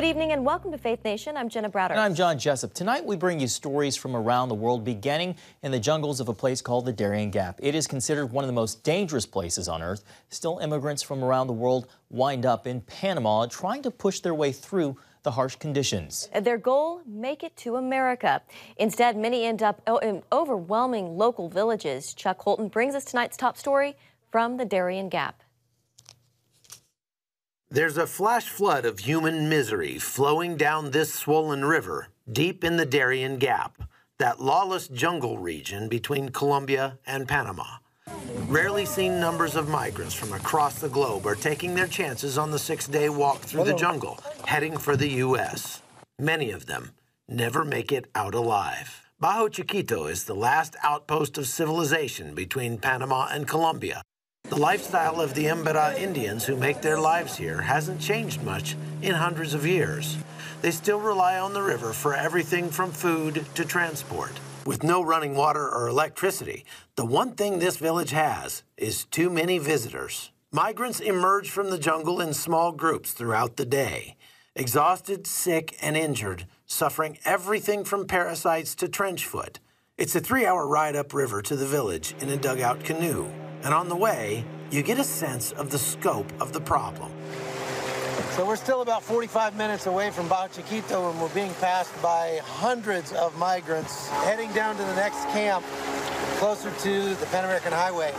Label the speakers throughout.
Speaker 1: evening and welcome to Faith Nation. I'm Jenna Browder.
Speaker 2: And I'm John Jessup. Tonight we bring you stories from around the world, beginning in the jungles of a place called the Darien Gap. It is considered one of the most dangerous places on earth. Still, immigrants from around the world wind up in Panama trying to push their way through the harsh conditions.
Speaker 1: Their goal, make it to America. Instead, many end up in overwhelming local villages. Chuck Holton brings us tonight's top story from the Darien Gap.
Speaker 3: There's a flash flood of human misery flowing down this swollen river deep in the Darien Gap, that lawless jungle region between Colombia and Panama. Rarely seen numbers of migrants from across the globe are taking their chances on the 6-day walk through the jungle, heading for the U.S. Many of them never make it out alive. Bajo Chiquito is the last outpost of civilization between Panama and Colombia. The lifestyle of the Embera Indians who make their lives here hasn't changed much in hundreds of years. They still rely on the river for everything from food to transport. With no running water or electricity, the one thing this village has is too many visitors. Migrants emerge from the jungle in small groups throughout the day, exhausted, sick, and injured, suffering everything from parasites to trench foot. It's a 3-hour ride upriver to the village in a dugout canoe. And on the way, you get a sense of the scope of the problem.
Speaker 4: So we're still about 45 minutes away from Bajo Chiquito, and we're being passed by hundreds of migrants heading down to the next camp closer to the Pan American Highway.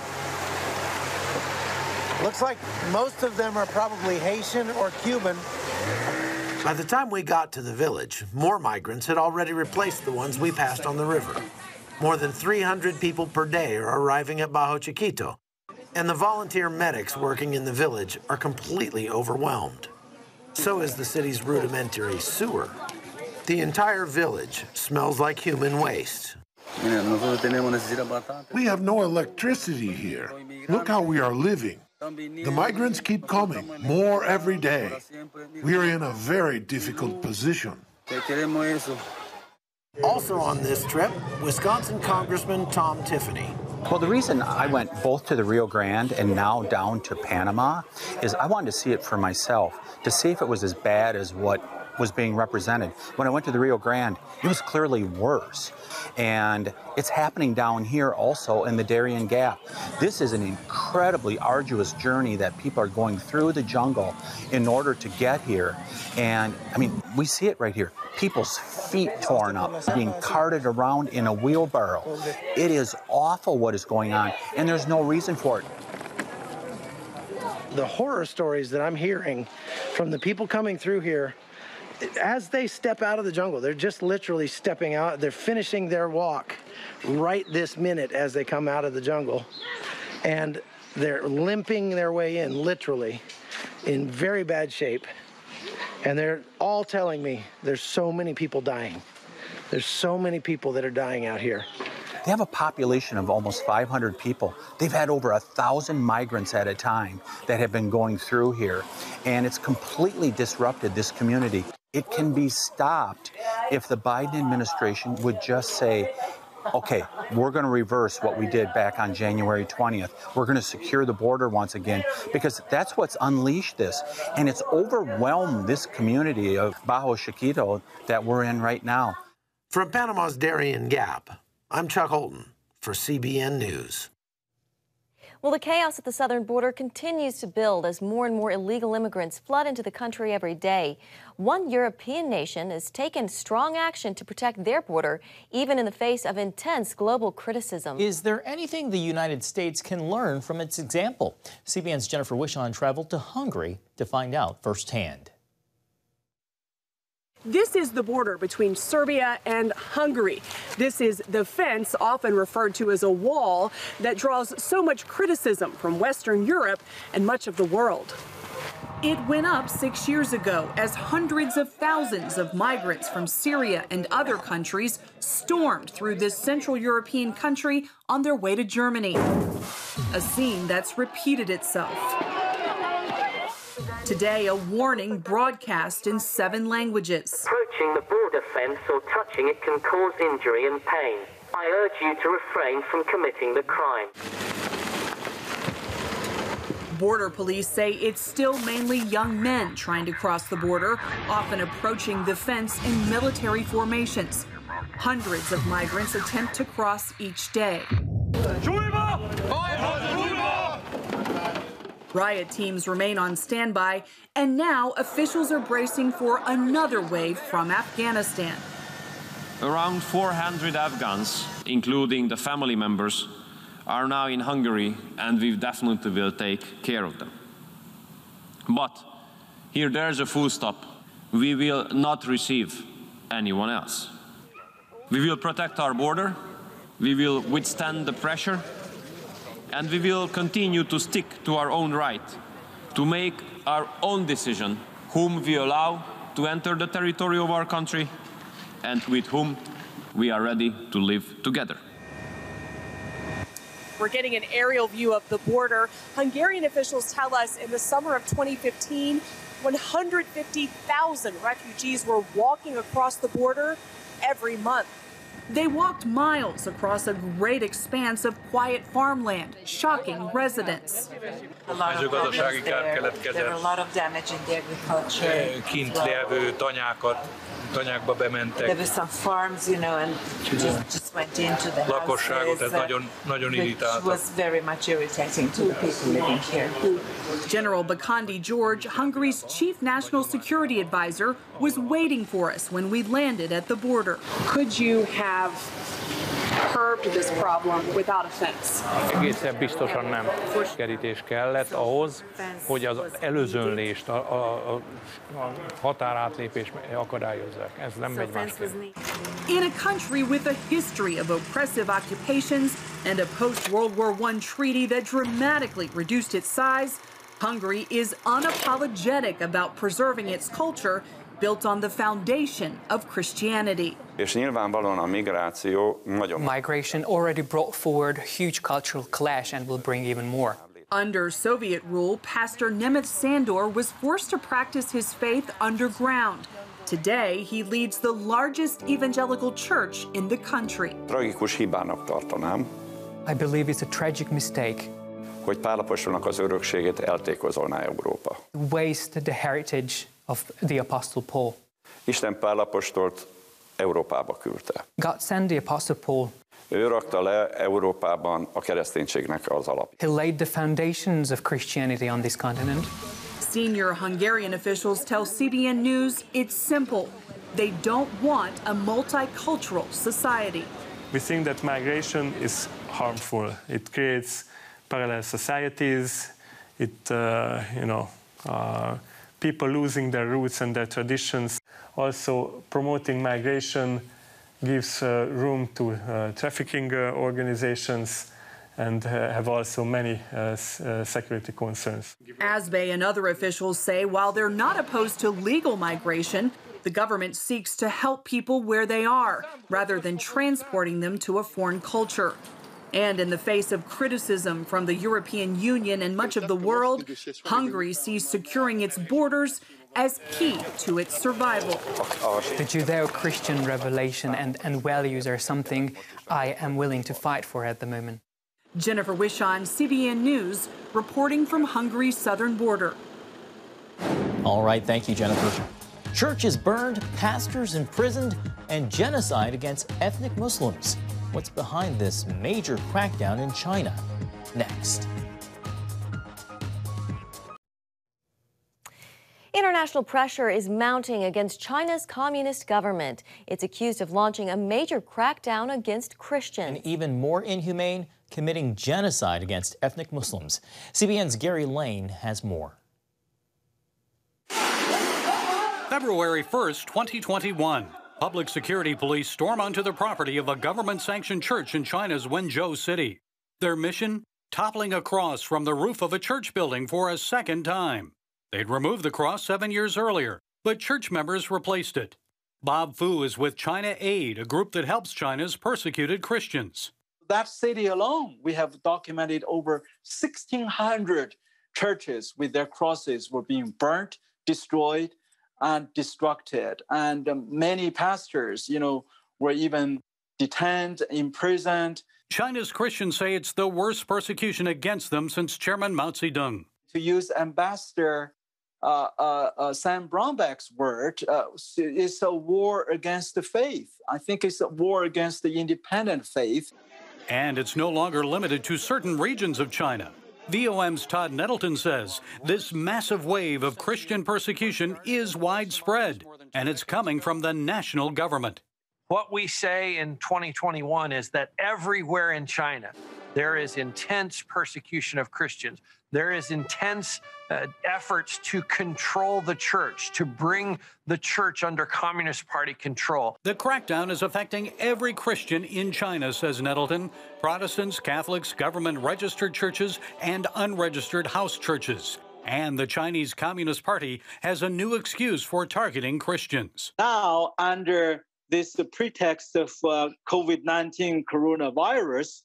Speaker 4: Looks like most of them are probably Haitian or Cuban.
Speaker 3: By the time we got to the village, more migrants had already replaced the ones we passed on the river. More than 300 people per day are arriving at Bajo Chiquito, and the volunteer medics working in the village are completely overwhelmed. So is the city's rudimentary sewer. The entire village smells like human waste.
Speaker 5: We have no electricity here. Look how we are living. The migrants keep coming, more every day. We are in a very difficult position.
Speaker 3: Also on this trip, Wisconsin Congressman Tom Tiffany.
Speaker 6: Well, the reason I went both to the Rio Grande and now down to Panama is I wanted to see it for myself, to see if it was as bad as what was being represented. When I went to the Rio Grande, it was clearly worse. And it's happening down here also in the Darien Gap. This is an incredibly arduous journey that people are going through the jungle in order to get here. And I mean, we see it right here. People's feet torn up, being carted around in a wheelbarrow. It is awful what is going on, and there's no reason for it.
Speaker 4: The horror stories that I'm hearing from the people coming through here, as they step out of the jungle, they're just literally stepping out. They're finishing their walk right this minute as they come out of the jungle. And they're limping their way in, literally, in very bad shape. And they're all telling me there's so many people dying. There's so many people that are dying out here.
Speaker 6: They have a population of almost 500 people. They've had over 1,000 migrants at a time that have been going through here. And it's completely disrupted this community. It can be stopped if the Biden administration would just say, okay, we're going to reverse what we did back on January 20th. We're going to secure the border once again, because that's what's unleashed this. And it's overwhelmed this community of Bajo Chiquito that we're in right now.
Speaker 3: From Panama's Darien Gap, I'm Chuck Holton for CBN News.
Speaker 1: Well, the chaos at the southern border continues to build as more and more illegal immigrants flood into the country every day. One European nation has taken strong action to protect their border, even in the face of intense global criticism.
Speaker 2: Is there anything the United States can learn from its example? CBN's Jennifer Wishon traveled to Hungary to find out firsthand.
Speaker 7: This is the border between Serbia and Hungary. This is the fence, often referred to as a wall, that draws so much criticism from Western Europe and much of the world. It went up 6 years ago as hundreds of thousands of migrants from Syria and other countries stormed through this Central European country on their way to Germany. A scene that's repeated itself. Today, a warning broadcast in 7 languages.
Speaker 8: Approaching the border fence or touching it can cause injury and pain. I urge you to refrain from committing the crime.
Speaker 7: Border police say it's still mainly young men trying to cross the border, often approaching the fence in military formations. Hundreds of migrants attempt to cross each day. Riot teams remain on standby, and now officials are bracing for another wave from Afghanistan.
Speaker 9: Around 400 Afghans, including the family members, are now in Hungary, and we definitely will take care of them. But here there's a full stop. We will not receive anyone else. We will protect our border, we will withstand the pressure, and we will continue to stick to our own right to make our own decision whom we allow to enter the territory of our country and with whom we are ready to live together.
Speaker 7: We're getting an aerial view of the border. Hungarian officials tell us in the summer of 2015, 150,000 refugees were walking across the border every month. They walked miles across a great expanse of quiet farmland, shocking residents.
Speaker 10: A lot of damage there. There were a lot of damage in the agriculture. There were some farms, you know, and just went into the houses, which was very much irritating to the people living here.
Speaker 7: General Bakandi George, Hungary's chief national security advisor, was waiting for us when we landed at the border. Could you have curbed this problem without a fence?
Speaker 11: Egészen biztosan nem. Kerítés kellett ahhoz, hogy az előzönlést, a határátlépést akadályozzák. Ez nem megy másképp.
Speaker 7: In a country with a history of oppressive occupations and a post-World War I treaty that dramatically reduced its size, Hungary is unapologetic about preserving its culture built on the foundation of Christianity.
Speaker 12: És nyilvánvalóan a migráció nagyon...
Speaker 13: Migration already brought forward huge cultural clash and will bring even more.
Speaker 7: Under Soviet rule, Pastor Nemeth Sandor was forced to practice his faith underground. Today, he leads the largest evangelical church in the country.
Speaker 12: Tragikus hibának tartanám.
Speaker 13: I believe it's a tragic mistake.
Speaker 12: Hogy Pál apostolnak az örökségét eltékozolná Európa.
Speaker 13: Waste the heritage of the Apostle Paul.
Speaker 12: Isten Pál apostolt Európába küldte.
Speaker 13: God sent the Apostle Paul.
Speaker 12: Ő rakta le Európában a kereszténységnek az alapját.
Speaker 13: He laid the foundations of Christianity on this continent.
Speaker 7: Senior Hungarian officials tell CBN News it's simple. They don't want a multicultural society.
Speaker 14: We think that migration is harmful. It creates parallel societies. People losing their roots and their traditions. Also, promoting migration gives room to trafficking organizations and have also many security concerns.
Speaker 7: Asbay and other officials say while they're not opposed to legal migration, the government seeks to help people where they are, rather than transporting them to a foreign culture. And in the face of criticism from the European Union and much of the world, Hungary sees securing its borders as key to its survival.
Speaker 13: The Judeo-Christian revelation and values are something I am willing to fight for at the moment.
Speaker 7: Jennifer Wishon, CBN News, reporting from Hungary's southern border.
Speaker 2: All right, thank you, Jennifer. Churches burned, pastors imprisoned, and genocide against ethnic Muslims. What's behind this major crackdown in China? Next.
Speaker 1: International pressure is mounting against China's communist government. It's accused of launching a major crackdown against Christians.
Speaker 2: And even more inhumane, committing genocide against ethnic Muslims. CBN's Gary Lane has more.
Speaker 15: February 1st, 2021. Public security police storm onto the property of a government-sanctioned church in China's Wenzhou city. Their mission? Toppling a cross from the roof of a church building for a second time. They'd removed the cross 7 years earlier, but church members replaced it. Bob Fu is with China Aid, a group that helps China's persecuted Christians.
Speaker 16: That city alone, we have documented over 1,600 churches with their crosses were being burnt, destroyed, and destructed. And many pastors, were even detained, imprisoned.
Speaker 15: China's Christians say it's the worst persecution against them since Chairman Mao Zedong.
Speaker 16: to use Ambassador Sam Brownback's word, it's a war against the faith. I think it's a war against the independent faith.
Speaker 15: And it's no longer limited to certain regions of China. VOM's Todd Nettleton says this massive wave of Christian persecution is widespread, and it's coming from the national government.
Speaker 17: What we say in 2021 is that everywhere in China, there is intense persecution of Christians. There is intense efforts to control the church, to bring the church under Communist Party control.
Speaker 15: The crackdown is affecting every Christian in China, says Nettleton. Protestants, Catholics, government-registered churches, and unregistered house churches. And the Chinese Communist Party has a new excuse for targeting Christians.
Speaker 16: Now, under this pretext of COVID-19 coronavirus,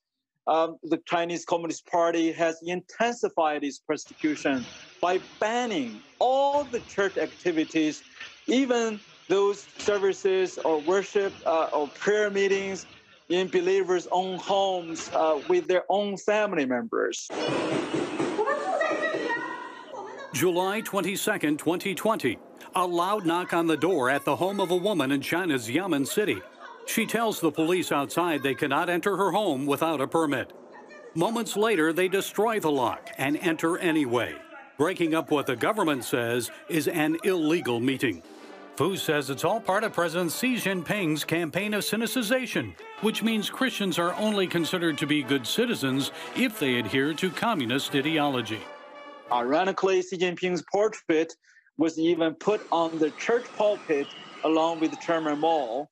Speaker 16: the Chinese Communist Party has intensified its persecution by banning all the church activities, even those services or worship or prayer meetings in believers' own homes with their own family members.
Speaker 15: July 22nd, 2020. A loud knock on the door at the home of a woman in China's Xiamen city. She tells the police outside they cannot enter her home without a permit. Moments later, they destroy the lock and enter anyway, breaking up what the government says is an illegal meeting. Fu says it's all part of President Xi Jinping's campaign of sinicization, which means Christians are only considered to be good citizens if they adhere to communist ideology.
Speaker 16: Ironically, Xi Jinping's portrait was even put on the church pulpit along with the Chairman Mao.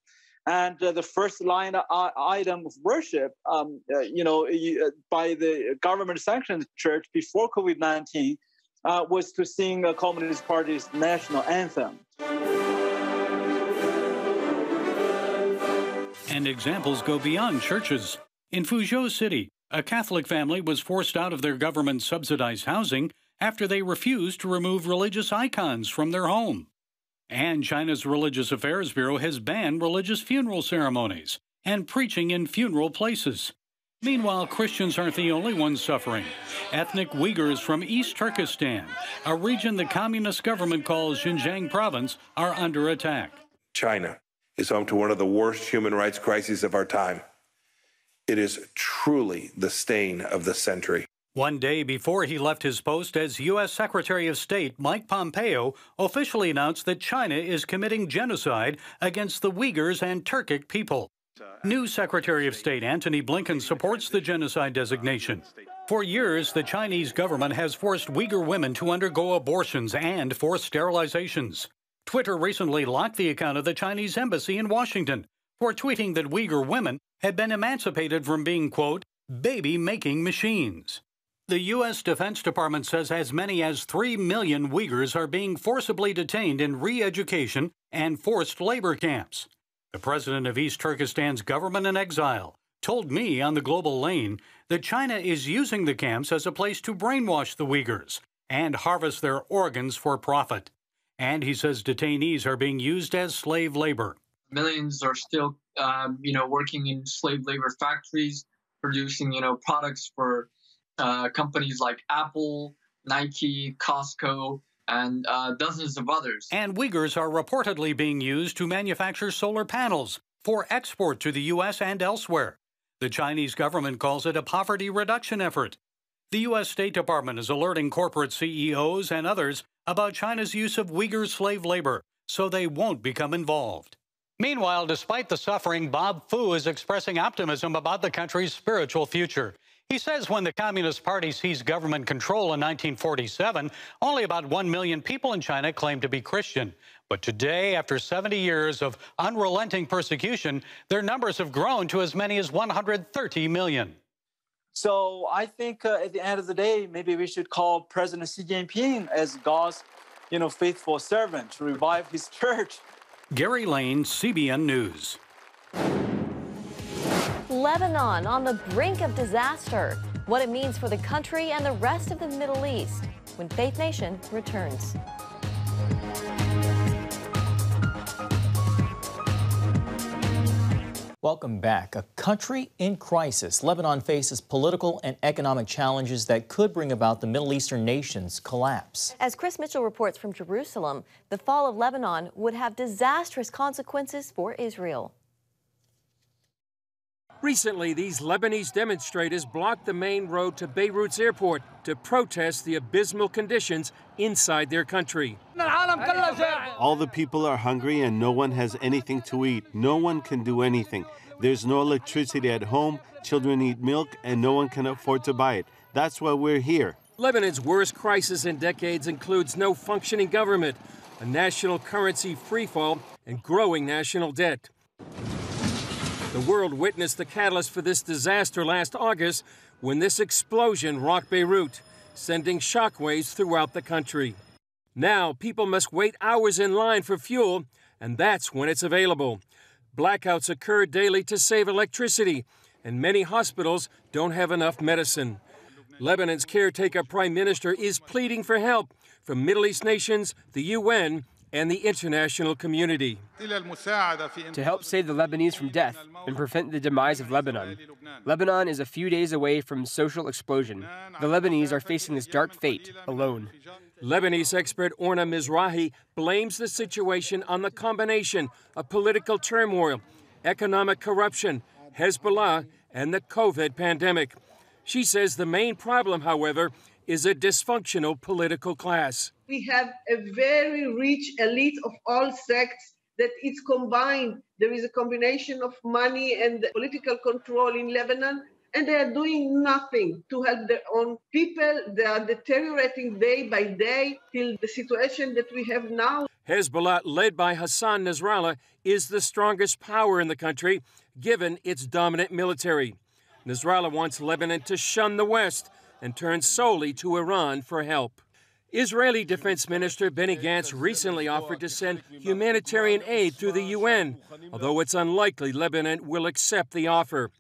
Speaker 16: And the first line item of worship, by the government-sanctioned church before COVID-19 was to sing a Communist Party's national anthem.
Speaker 15: And examples go beyond churches. In Fuzhou City, a Catholic family was forced out of their government-subsidized housing after they refused to remove religious icons from their home. And China's Religious Affairs Bureau has banned religious funeral ceremonies and preaching in funeral places. Meanwhile, Christians aren't the only ones suffering. Ethnic Uyghurs from East Turkestan, a region the communist government calls Xinjiang province, are under attack.
Speaker 18: China is home to one of the worst human rights crises of our time. It is truly the stain of the century.
Speaker 15: One day before he left his post as U.S. Secretary of State, Mike Pompeo officially announced that China is committing genocide against the Uyghurs and Turkic people. New Secretary of State Antony Blinken supports the genocide designation. For years, the Chinese government has forced Uyghur women to undergo abortions and forced sterilizations. Twitter recently locked the account of the Chinese embassy in Washington for tweeting that Uyghur women had been emancipated from being, quote, baby-making machines. The U.S. Defense Department says as many as 3 million Uyghurs are being forcibly detained in re-education and forced labor camps. The president of East Turkestan's government in exile told me on the Global Lane that China is using the camps as a place to brainwash the Uyghurs and harvest their organs for profit. And he says detainees are being used as slave labor.
Speaker 19: Millions are still, working in slave labor factories, producing, products for companies like Apple, Nike, Costco, and dozens of others.
Speaker 15: And Uyghurs are reportedly being used to manufacture solar panels for export to the U.S. and elsewhere. The Chinese government calls it a poverty reduction effort. The U.S. State Department is alerting corporate CEOs and others about China's use of Uyghur slave labor so they won't become involved. Meanwhile, despite the suffering, Bob Fu is expressing optimism about the country's spiritual future. He says when the Communist Party seized government control in 1947, only about 1 million people in China claimed to be Christian. But today, after 70 years of unrelenting persecution, their numbers have grown to as many as 130 million.
Speaker 16: So I think at the end of the day, maybe we should call President Xi Jinping as God's, faithful servant to revive his church.
Speaker 15: Gary Lane, CBN News.
Speaker 1: Lebanon on the brink of disaster. What it means for the country and the rest of the Middle East when Faith Nation returns.
Speaker 2: Welcome back. A country in crisis. Lebanon faces political and economic challenges that could bring about the Middle Eastern nation's collapse.
Speaker 1: As Chris Mitchell reports from Jerusalem, the fall of Lebanon would have disastrous consequences for Israel.
Speaker 20: Recently, these Lebanese demonstrators blocked the main road to Beirut's airport to protest the abysmal conditions inside their country.
Speaker 21: All the people are hungry and no one has anything to eat. No one can do anything. There's no electricity at home, children need milk, and no one can afford to buy it. That's why we're here.
Speaker 20: Lebanon's worst crisis in decades includes no functioning government, a national currency freefall, and growing national debt. The world witnessed the catalyst for this disaster last August when this explosion rocked Beirut, sending shockwaves throughout the country. Now, people must wait hours in line for fuel, and that's when it's available. Blackouts occur daily to save electricity, and many hospitals don't have enough medicine. Lebanon's caretaker prime minister is pleading for help from Middle East nations, the UN, and the international community.
Speaker 22: To help save the Lebanese from death and prevent the demise of Lebanon. Lebanon is a few days away from social explosion. The Lebanese are facing this dark fate alone.
Speaker 20: Lebanese expert Orna Mizrahi blames the situation on the combination of political turmoil, economic corruption, Hezbollah, and the COVID pandemic. She says the main problem, however, is a dysfunctional political class.
Speaker 23: We have a very rich elite of all sects that it's combined. There is a combination of money and political control in Lebanon, and they are doing nothing to help their own people. They are deteriorating day by day till the situation that we have now.
Speaker 20: Hezbollah, led by Hassan Nasrallah, is the strongest power in the country, given its dominant military. Nasrallah wants Lebanon to shun the West and turn solely to Iran for help. Israeli Defense Minister Benny Gantz recently offered to send humanitarian aid through the UN, although it's unlikely Lebanon will accept the offer.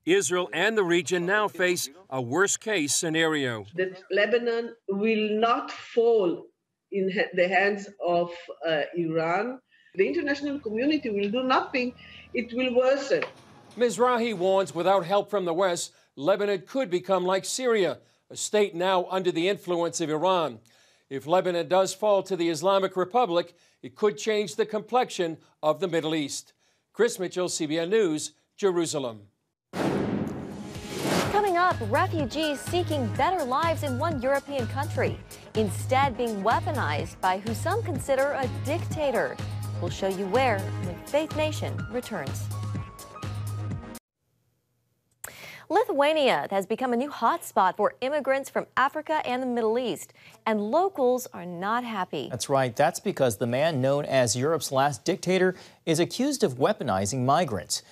Speaker 20: Israel and the region now face a worst-case scenario.
Speaker 23: That Lebanon will not fall in the hands of Iran. The international community will do nothing. It will worsen.
Speaker 20: Mizrahi warns without help from the West, Lebanon could become like Syria, a state now under the influence of Iran. If Lebanon does fall to the Islamic Republic, it could change the complexion of the Middle East. Chris Mitchell, CBN News, Jerusalem.
Speaker 1: Coming up, refugees seeking better lives in one European country, instead being weaponized by who some consider a dictator. We'll show you where when Faith Nation returns. Lithuania has become a new hotspot for immigrants from Africa and the Middle East, and locals are not happy.
Speaker 2: That's right. That's because the man known as Europe's last dictator is accused of weaponizing migrants.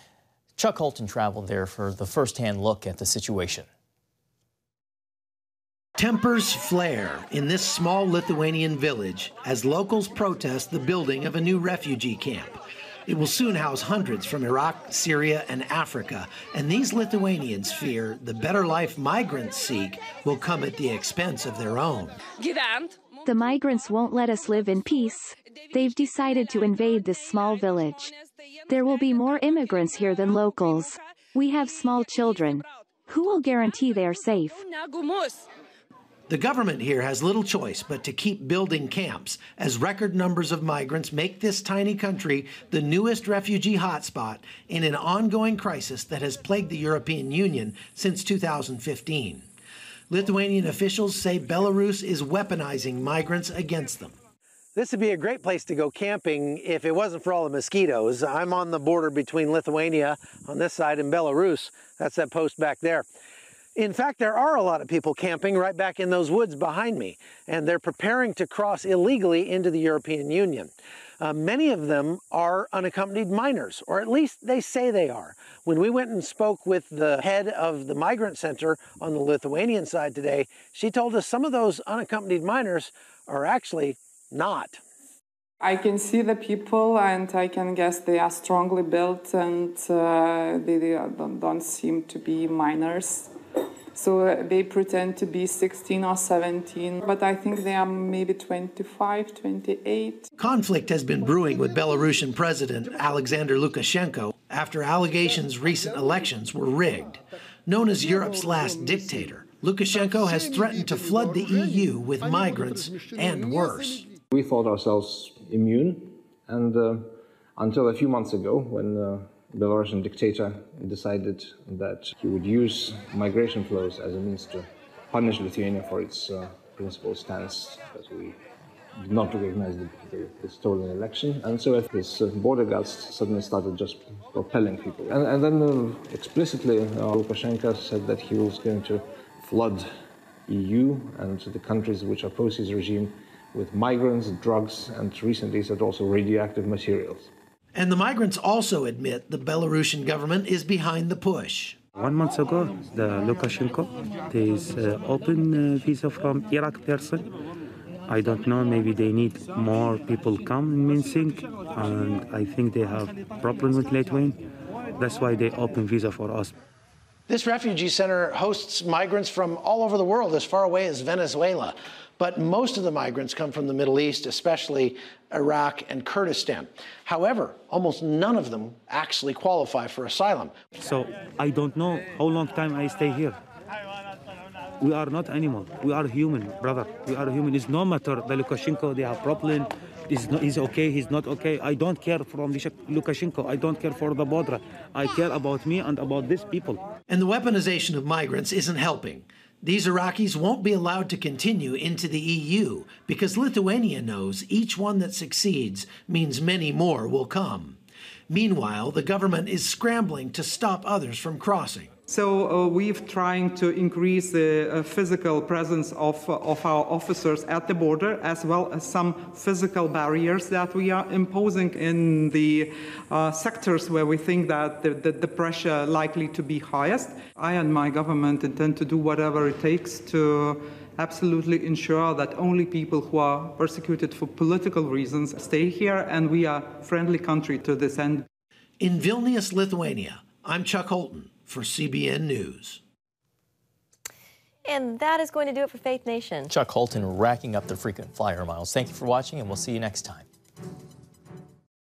Speaker 2: Chuck Holton traveled there for the first-hand look at the situation.
Speaker 3: Tempers flare in this small Lithuanian village as locals protest the building of a new refugee camp. It will soon house hundreds from Iraq, Syria, and Africa, and these Lithuanians fear the better life migrants seek will come at the expense of their own.
Speaker 24: The migrants won't let us live in peace. They've decided to invade this small village. There will be more immigrants here than locals. We have small children. Who will guarantee they are safe?
Speaker 3: The government here has little choice but to keep building camps as record numbers of migrants make this tiny country the newest refugee hotspot in an ongoing crisis that has plagued the European Union since 2015. Lithuanian officials say Belarus is weaponizing migrants against them.
Speaker 4: This would be a great place to go camping if it wasn't for all the mosquitoes. I'm on the border between Lithuania on this side and Belarus. That's that post back there. In fact, there are a lot of people camping right back in those woods behind me, and they're preparing to cross illegally into the European Union. Many of them are unaccompanied minors, or at least they say they are. When we went and spoke with the head of the Migrant Center on the Lithuanian side today, she told us some of those unaccompanied minors are actually not.
Speaker 25: I can see the people, and I can guess they are strongly built, and they don't seem to be minors. So they pretend to be 16 or 17, but I think they are maybe 25, 28.
Speaker 3: Conflict has been brewing with Belarusian President Alexander Lukashenko after allegations recent elections were rigged. Known as Europe's last dictator, Lukashenko has threatened to flood the EU with migrants and worse.
Speaker 5: We thought ourselves immune, and until a few months ago, when the Belarusian dictator decided that he would use migration flows as a means to punish Lithuania for its principled stance that we did not recognize the stolen election. And so his border guards suddenly started just propelling people. And then explicitly, Lukashenko said that he was going to flood EU and the countries which oppose his regime with migrants, drugs, and recently said also radioactive materials.
Speaker 3: And the migrants also admit the Belarusian government is behind the push.
Speaker 6: 1 month ago, the Lukashenko, there is open visa from Iraq person. I don't know, maybe they need more people come in Minsk, and I think they have problem with Lithuania. That's why they open visa for us.
Speaker 4: This refugee center hosts migrants from all over the world, as far away as Venezuela. But most of the migrants come from the Middle East, especially Iraq and Kurdistan. However, almost none of them actually qualify for asylum.
Speaker 6: So I don't know how long time I stay here. We are not animal. We are human, brother. We are human. It's no matter the Lukashenko, they have problem. He's okay, he's not okay. I don't care from Lukashenko. I don't care for the border. I care about me and about these people.
Speaker 3: And the weaponization of migrants isn't helping. These Iraqis won't be allowed to continue into the EU because Lithuania knows each one that succeeds means many more will come. Meanwhile, the government is scrambling to stop others from crossing.
Speaker 25: So we're trying to increase the physical presence of our officers at the border, as well as some physical barriers that we are imposing in the sectors where we think that the pressure likely to be highest. I and my government intend to do whatever it takes to absolutely ensure that only people who are persecuted for political reasons stay here, and we are a friendly country to this end.
Speaker 3: In Vilnius, Lithuania, I'm Chuck Holton for CBN News.
Speaker 1: And that is going to do it for Faith Nation.
Speaker 2: Chuck Holton racking up the frequent flyer miles. Thank you for watching, and we'll see you next time.